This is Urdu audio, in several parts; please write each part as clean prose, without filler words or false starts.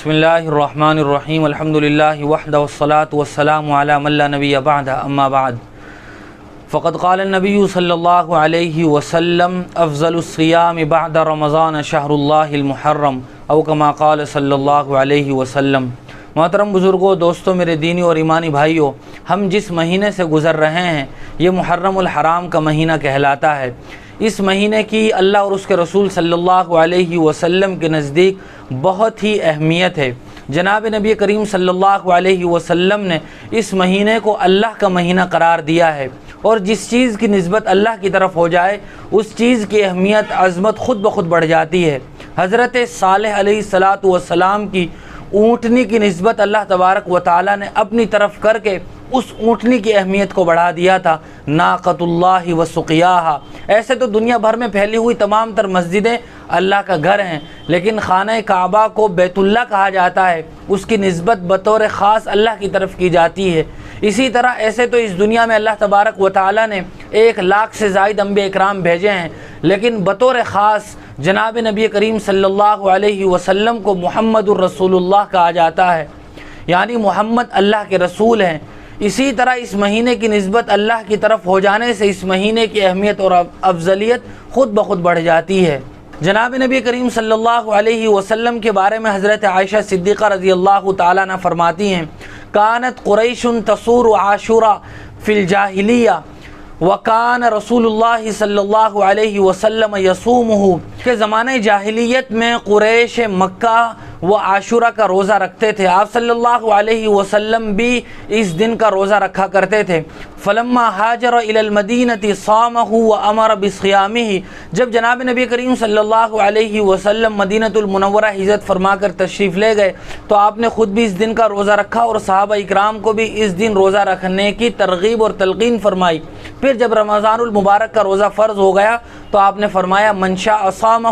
بسم اللہ الرحمن الرحیم الحمدللہ وحدہ والصلاة والسلام علی من لا نبی بعد اما بعد فقد قال النبی صلی اللہ علیہ وسلم افضل الصیام بعد رمضان شہر اللہ المحرم او کما قال صلی اللہ علیہ وسلم۔ محترم بزرگوں، دوستوں، میرے دینی اور ایمانی بھائیوں، ہم جس مہینے سے گزر رہے ہیں یہ محرم الحرام کا مہینہ کہلاتا ہے۔ اس مہینے کی اللہ اور اس کے رسول صلی اللہ علیہ وسلم کے نزدیک بہت ہی اہمیت ہے۔ جناب نبی کریم صلی اللہ علیہ وسلم نے اس مہینے کو اللہ کا مہینہ قرار دیا ہے، اور جس چیز کی نسبت اللہ کی طرف ہو جائے اس چیز کی اہمیت، عظمت خود بخود بڑھ جاتی ہے۔ حضرت صالح علیہ السلام کی اونٹنی کی نسبت اللہ تبارک و تعالی نے اپنی طرف کر کے اس اونٹنی کی اہمیت کو بڑھا دیا تھا۔ ناقۃ اللہ و سقیاہا۔ ایسے تو دنیا بھر میں پھیلی ہوئی تمام تر مسجدیں اللہ کا گھر ہیں، لیکن خانہ کعبہ کو بیت اللہ کہا جاتا ہے، اس کی نسبت بطور خاص اللہ کی طرف کی جاتی ہے۔ اسی طرح ایسے تو اس دنیا میں اللہ تبارک و تعالی نے 1,00,000 سے زائد انبیاء اکرام بھیجے ہیں، لیکن بطور خاص جناب نبی کریم صلی اللہ علیہ وسلم کو محمد الرسول اللہ کہا جاتا ہے، یعنی محمد اللہ کے رسول ہیں۔ اسی طرح اس مہینے کی نسبت اللہ کی طرف ہو جانے سے اس مہینے کی اہمیت اور افضلیت خود بخود بڑھ جاتی ہے۔ جناب نبی کریم صلی اللہ علیہ وسلم کے بارے میں حضرت عائشہ صدیقہ رضی اللہ تعالیٰ عنہ فرماتی ہیں، کانت قریش تصور عاشوراء فی الجاہلیہ وکان رسول اللہ صلی اللہ علیہ وسلم یصومہ، کہ زمانہ جاہلیت میں قریش مکہ وہ عاشورہ کا روزہ رکھتے تھے، آپ صلی اللہ علیہ وسلم بھی اس دن کا روزہ رکھا کرتے تھے۔ فلما ہاجر الی المدینہ صامہ وامر بصیامہ، جب جناب نبی کریم صلی اللہ علیہ وسلم مدینہ المنورہ ہجرت فرما کر تشریف لے گئے تو آپ نے خود بھی اس دن کا روزہ رکھا اور صحابہ اکرام کو بھی اس دن روزہ رکھنے کی ترغیب اور تلقین فرمائی۔ پھر جب رمضان المبارک کا روزہ فرض ہو گیا تو آپ نے فرمایا من شاء صامہ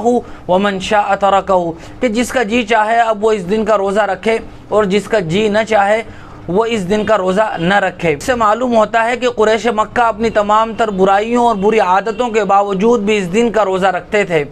ومن شاء ترکہ، کہ جس کا جی چاہے اب وہ اس دن کا روزہ رکھے اور جس کا جی نہ چاہے وہ اس دن کا روزہ نہ رکھے۔ اس سے معلوم ہوتا ہے کہ قریش مکہ اپنی تمام تر برائیوں اور بری عادتوں کے باوجود بھی اس دن کا روزہ رکھتے تھے،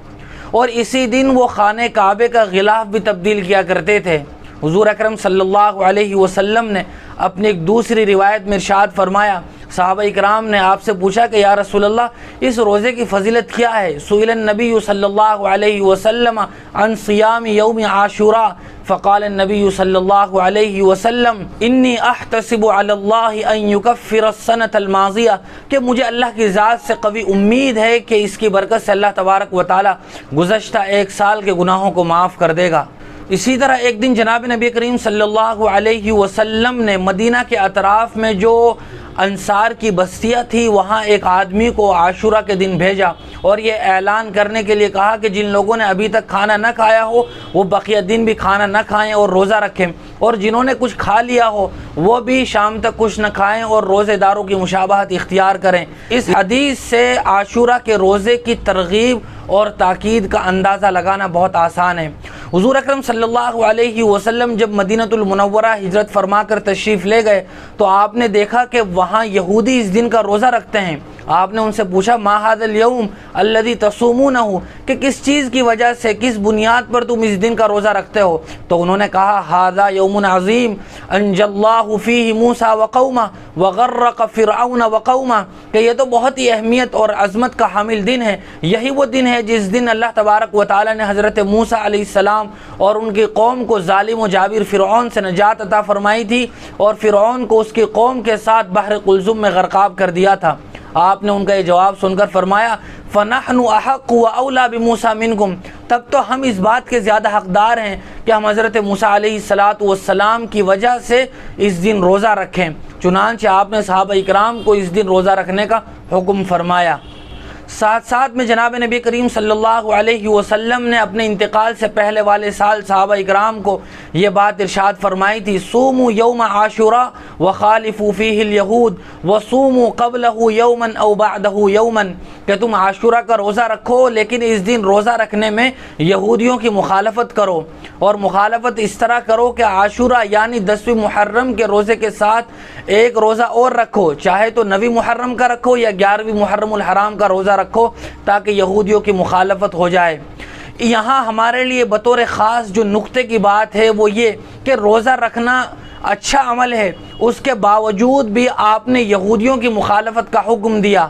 اور اسی دن وہ خانہ کعبے کا غلاف بھی تبدیل کیا کرتے تھے۔ حضور اکرم صلی اللہ علیہ وسلم نے اپنی ایک دوسری روایت میں ارشاد فرمایا، صحابہ اکرام نے آپ سے پوچھا کہ یا رسول اللہ اس روزے کی فضیلت کیا ہے؟ سئل النبی صلی اللہ علیہ وسلم عن صیام یوم عاشوراء فقال النبی صلی اللہ علیہ وسلم انی احتسب علی اللہ ان یکفر السنۃ الماضیہ، کہ مجھے اللہ کی ذات سے قوی امید ہے کہ اس کی برکت سے اللہ تبارک و تعالی گزشتہ 1 سال کے گناہوں کو معاف کر دے گا۔ اسی طرح ایک دن جناب نبی کریم صلی اللہ علیہ وسلم نے مدینہ کے اطراف میں جو انصار کی بستیاں تھی وہاں ایک آدمی کو عاشورہ کے دن بھیجا اور یہ اعلان کرنے کے لیے کہا کہ جن لوگوں نے ابھی تک کھانا نہ کھایا ہو وہ بقیہ دن بھی کھانا نہ کھائیں اور روزہ رکھیں، اور جنہوں نے کچھ کھا لیا ہو وہ بھی شام تک کچھ نہ کھائیں اور روزے داروں کی مشابہت اختیار کریں۔ اس حدیث سے عاشورہ کے روزے کی ترغیب اور تاکید کا اندازہ لگانا بہت آسان ہے۔ حضور اکرم صلی اللہ علیہ وسلم جب مدینہ المنورہ ہجرت فرما کر تشریف لے گئے تو آپ نے دیکھا کہ وہاں یہودی اس دن کا روزہ رکھتے ہیں۔ آپ نے ان سے پوچھا ما ھذا اليوم الذي تصومونہ، کہ کس چیز کی وجہ سے، کس بنیاد پر تم اس دن کا روزہ رکھتے ہو؟ تو انہوں نے کہا ھذا یوم عظیم انجى اللہ فیہ موسیٰ وقومہ وغرق فرعون وقومہ، کہ یہ تو بہت ہی اہمیت اور عظمت کا حامل دن ہے۔ یہی وہ دن ہے جس دن اللہ تبارک و تعالی نے حضرت موسیٰ علیہ السلام اور ان کی قوم کو ظالم و جابر فرعون سے نجات عطا فرمائی تھی اور فرعون کو اس کی قوم کے ساتھ بحر قلزم میں غرقاب کر دیا تھا۔ آپ نے ان کا یہ جواب سن کر فرمایا فَنَحْنُ أَحَقُّ وَأَوْلَى بِمُوسَىٰ مِنْكُمْ، تب تو ہم اس بات کے زیادہ حقدار ہیں کہ ہم حضرت موسیٰ علیہ السلام کی وجہ سے اس دن روزہ رکھیں۔ چنانچہ آپ نے صحابہ اکرام کو اس دن روزہ رکھنے کا حکم فرمایا۔ ساتھ ساتھ میں جناب نبی کریم صلی اللہ علیہ وسلم نے اپنے انتقال سے پہلے والے سال صحابہ اکرام کو یہ بات ارشاد فرمائی تھی، صوموا یوم عاشوراء وخالفوا فیہ الیہود وصوموا قبلہ یوما او بعدہ یوما، کہ تم عاشوراء کا روزہ رکھو لیکن اس دن روزہ رکھنے میں یہودیوں کی مخالفت کرو، اور مخالفت اس طرح کرو کہ عاشوراء یعنی 10ویں محرم کے روزے کے ساتھ ایک روزہ اور رکھو، چاہے تو 9ویں محرم کا رکھو یا 11ویں محرم الحرام کا روزہ رکھو، تاکہ یہودیوں کی مخالفت ہو جائے۔ یہاں ہمارے لیے بطور خاص جو نقطے کی بات ہے وہ یہ کہ روزہ رکھنا اچھا عمل ہے، اس کے باوجود بھی آپ نے یہودیوں کی مخالفت کا حکم دیا۔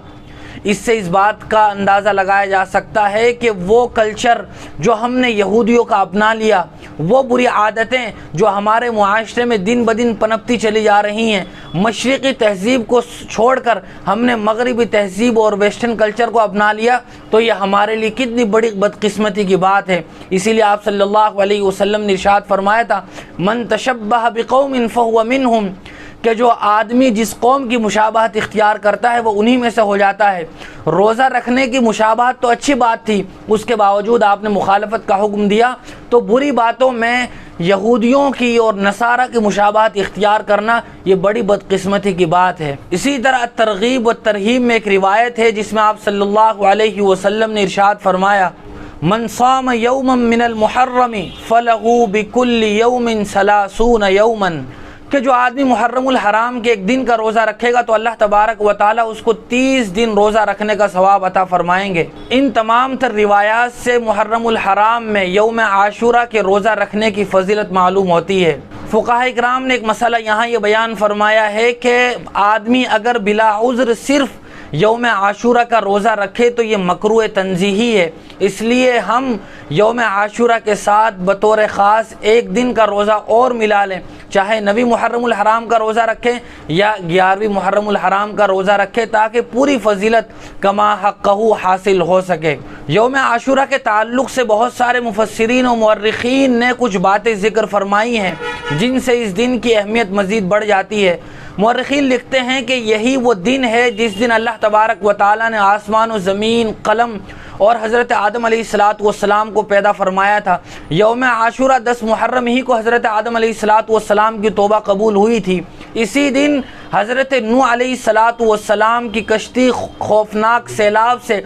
اس سے اس بات کا اندازہ لگایا جا سکتا ہے کہ وہ کلچر جو ہم نے یہودیوں کا اپنا لیا، وہ بری عادتیں جو ہمارے معاشرے میں دن بدن پنپتی چلی جا رہی ہیں، مشرقی تہذیب کو چھوڑ کر ہم نے مغربی تہذیب اور ویسٹرن کلچر کو اپنا لیا، تو یہ ہمارے لیے کتنی بڑی بدقسمتی کی بات ہے۔ اسی لیے آپ صلی اللہ علیہ وسلم نے ارشاد فرمایا تھا، من تشبہ بقوم فہو منہم، کہ جو آدمی جس قوم کی مشابہت اختیار کرتا ہے وہ انہی میں سے ہو جاتا ہے۔ روزہ رکھنے کی مشابہت تو اچھی بات تھی، اس کے باوجود آپ نے مخالفت کا حکم دیا، تو بری باتوں میں یہودیوں کی اور نصارہ کی مشابہت اختیار کرنا یہ بڑی بدقسمتی کی بات ہے۔ اسی طرح ترغیب و ترہیب میں ایک روایت ہے جس میں آپ صلی اللہ علیہ وسلم نے ارشاد فرمایا، من صام یوما من المحرم فلہ بکل یوم 30 یوما، کہ جو آدمی محرم الحرام کے ایک دن کا روزہ رکھے گا تو اللہ تبارک و تعالی اس کو 30 دن روزہ رکھنے کا ثواب عطا فرمائیں گے۔ ان تمام تر روایات سے محرم الحرام میں یوم عاشورہ کے روزہ رکھنے کی فضیلت معلوم ہوتی ہے۔ فقہاء اکرام نے ایک مسئلہ یہاں یہ بیان فرمایا ہے کہ آدمی اگر بلا عذر صرف یوم عاشورہ کا روزہ رکھے تو یہ مکروہ تنزیہی ہے، اس لیے ہم یوم عاشورہ کے ساتھ بطور خاص ایک دن کا روزہ اور ملا لیں، چاہے 9 محرم الحرام کا روزہ رکھیں یا 11 محرم الحرام کا روزہ رکھیں، تاکہ پوری فضیلت کما حقہ حاصل ہو سکے۔ یوم عاشورہ کے تعلق سے بہت سارے مفسرین و مورخین نے کچھ باتیں ذکر فرمائی ہیں جن سے اس دن کی اہمیت مزید بڑھ جاتی ہے۔ مورخین لکھتے ہیں کہ یہی وہ دن ہے جس دن اللہ تبارک و تعالی نے آسمان و زمین، قلم اور حضرت آدم علیہ السلام کو پیدا فرمایا تھا۔ یوم عاشورہ 10 محرم ہی کو حضرت آدم علیہ السلام کی توبہ قبول ہوئی تھی۔ اسی دن حضرت نوح علیہ السلام کی کشتی خوفناک سیلاب سے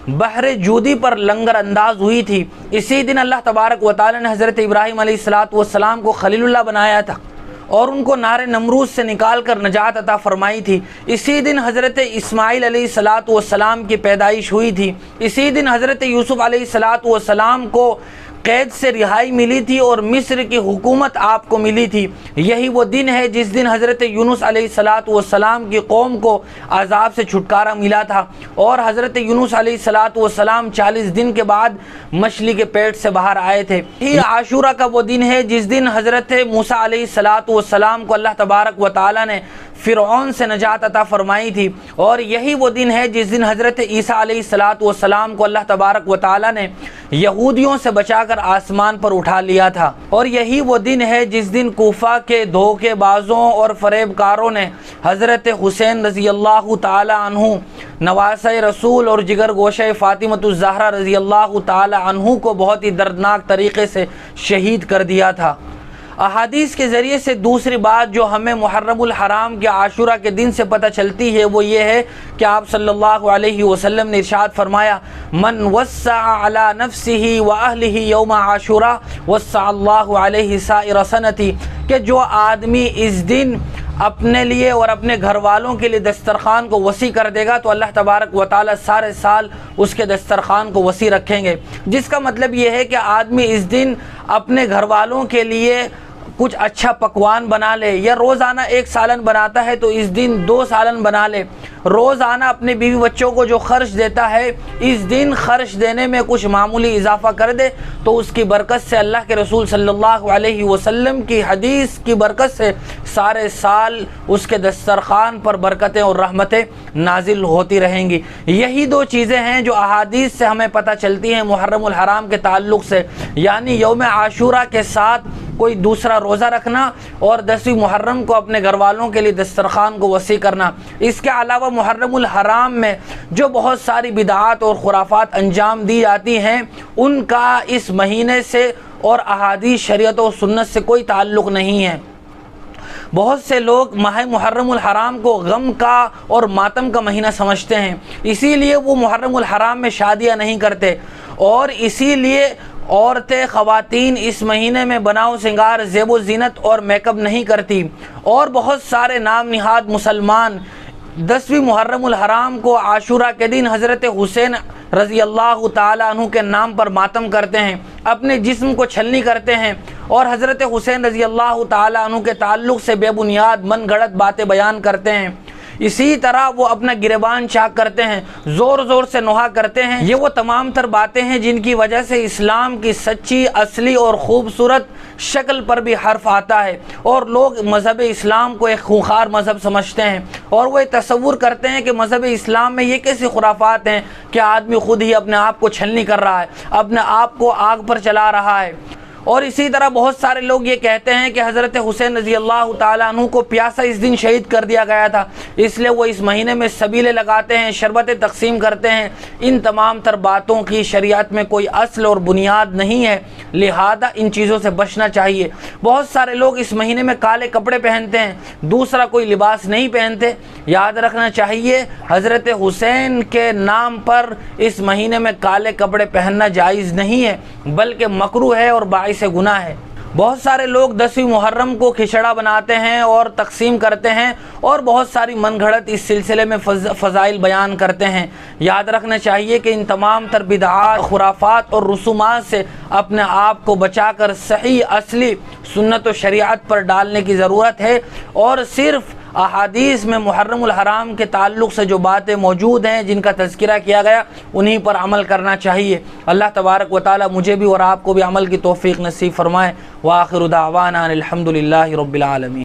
بحر جودی پر لنگر انداز ہوئی تھی۔ اسی دن اللہ تبارک و تعالی نے حضرت ابراہیم علیہ السلام کو خلیل اللہ بنایا تھا اور ان کو نار نمرود سے نکال کر نجات عطا فرمائی تھی۔ اسی دن حضرت اسماعیل علیہ السلام کی پیدائش ہوئی تھی۔ اسی دن حضرت یوسف علیہ السلام کو قید سے رہائی ملی تھی اور مصر کی حکومت آپ کو ملی تھی۔ یہی وہ دن ہے جس دن حضرت یونس علیہ السلام کی قوم کو عذاب سے چھٹکارا ملا تھا اور حضرت یونس علیہ السلام 40 دن کے بعد مچھلی کے پیٹ سے باہر آئے تھے۔ یہ عاشورہ کا وہ دن ہے جس دن حضرت موسیٰ علیہ السلام کو اللہ تبارک و تعالی نے فرعون سے نجات عطا فرمائی تھی، اور یہی وہ دن ہے جس دن حضرت عیسیٰ علیہ السلام کو اللہ تبارک و تعالی نے یہودیوں سے بچا کر آسمان پر اٹھا لیا تھا، اور یہی وہ دن ہے جس دن کوفہ کے دھوکے بازوں اور فریب کاروں نے حضرت حسین رضی اللہ تعالی عنہ، نواسۂ رسول اور جگر گوشہ فاطمۃ الزہرا رضی اللہ تعالی عنہ کو بہت ہی دردناک طریقے سے شہید کر دیا تھا۔ احادیث کے ذریعے سے دوسری بات جو ہمیں محرم الحرام کے عاشورہ کے دن سے پتہ چلتی ہے وہ یہ ہے کہ آپ صلی اللہ علیہ وسلم نے ارشاد فرمایا، من وسع علی نفسہ واہلہ یوم عاشورہ وسع اللہ علیہ سائر سنتی، کہ جو آدمی اس دن اپنے لیے اور اپنے گھر والوں کے لیے دسترخوان کو وسیع کر دے گا تو اللہ تبارک و تعالی سارے سال اس کے دسترخوان کو وسیع رکھیں گے، جس کا مطلب یہ ہے کہ آدمی اس دن اپنے گھر والوں کے لیے کچھ اچھا پکوان بنا لے، یا روزانہ 1 سالن بناتا ہے تو اس دن 2 سالن بنا لے، روزانہ اپنے بیوی بچوں کو جو خرچ دیتا ہے اس دن خرچ دینے میں کچھ معمولی اضافہ کر دے تو اس کی برکت سے اللہ کے رسول صلی اللہ علیہ وسلم کی حدیث کی برکت سے سارے سال اس کے دسترخوان پر برکتیں اور رحمتیں نازل ہوتی رہیں گی۔ یہی 2 چیزیں ہیں جو احادیث سے ہمیں پتہ چلتی ہیں محرم الحرام کے تعلق سے، یعنی یوم عاشورہ کے ساتھ کوئی دوسرا روزہ رکھنا اور 10ویں محرم کو اپنے گھر والوں کے لیے دسترخوان کو وسیع کرنا۔ اس کے علاوہ محرم الحرام میں جو بہت ساری بدعات اور خرافات انجام دی جاتی ہیں ان کا اس مہینے سے اور احادیث شریعت و سنت سے کوئی تعلق نہیں ہے۔ بہت سے لوگ ماہ محرم الحرام کو غم کا اور ماتم کا مہینہ سمجھتے ہیں، اسی لیے وہ محرم الحرام میں شادیاں نہیں کرتے، اور اسی لیے عورتیں خواتین اس مہینے میں بناؤ سنگار، زیب و زینت اور میک اپ نہیں کرتی، اور بہت سارے نام نہاد مسلمان 10ویں محرم الحرام کو عاشورہ کے دن حضرت حسین رضی اللہ تعالیٰ عنہ کے نام پر ماتم کرتے ہیں، اپنے جسم کو چھلنی کرتے ہیں اور حضرت حسین رضی اللہ تعالیٰ عنہ کے تعلق سے بے بنیاد من گھڑت باتیں بیان کرتے ہیں، اسی طرح وہ اپنا گریبان چاک کرتے ہیں، زور زور سے نوحہ کرتے ہیں، یہ وہ تمام تر باتیں ہیں جن کی وجہ سے اسلام کی سچی، اصلی اور خوبصورت شکل پر بھی حرف آتا ہے، اور لوگ مذہب اسلام کو ایک خونخوار مذہب سمجھتے ہیں، اور وہ تصور کرتے ہیں کہ مذہب اسلام میں یہ کیسی خرافات ہیں کہ آدمی خود ہی اپنے آپ کو چھلنی کر رہا ہے، اپنے آپ کو آگ پر چلا رہا ہے۔ اور اسی طرح بہت سارے لوگ یہ کہتے ہیں کہ حضرت حسین رضی اللہ تعالیٰ عنہ کو پیاسا اس دن شہید کر دیا گیا تھا، اس لیے وہ اس مہینے میں سبیلے لگاتے ہیں، شربتیں تقسیم کرتے ہیں۔ ان تمام تر باتوں کی شریعت میں کوئی اصل اور بنیاد نہیں ہے، لہذا ان چیزوں سے بچنا چاہیے۔ بہت سارے لوگ اس مہینے میں کالے کپڑے پہنتے ہیں، دوسرا کوئی لباس نہیں پہنتے۔ یاد رکھنا چاہیے حضرت حسین کے نام پر اس مہینے میں کالے کپڑے پہننا جائز نہیں ہے، بلکہ مکروہ ہے اور باعث گناہ ہے۔ بہت سارے لوگ 10ویں محرم کو کھچڑا بناتے ہیں اور تقسیم کرتے ہیں، اور بہت ساری من گھڑت اس سلسلے میں فضائل بیان کرتے ہیں۔ یاد رکھنا چاہیے کہ ان تمام تر بدعات، خرافات اور رسومات سے اپنے آپ کو بچا کر صحیح اصلی سنت و شریعت پر ڈالنے کی ضرورت ہے، اور صرف احادیث میں محرم الحرام کے تعلق سے جو باتیں موجود ہیں جن کا تذکرہ کیا گیا انہی پر عمل کرنا چاہیے۔ اللہ تبارک و تعالی مجھے بھی اور آپ کو بھی عمل کی توفیق نصیب فرمائے۔ وآخر دعوانا الحمد للہ رب العالمین۔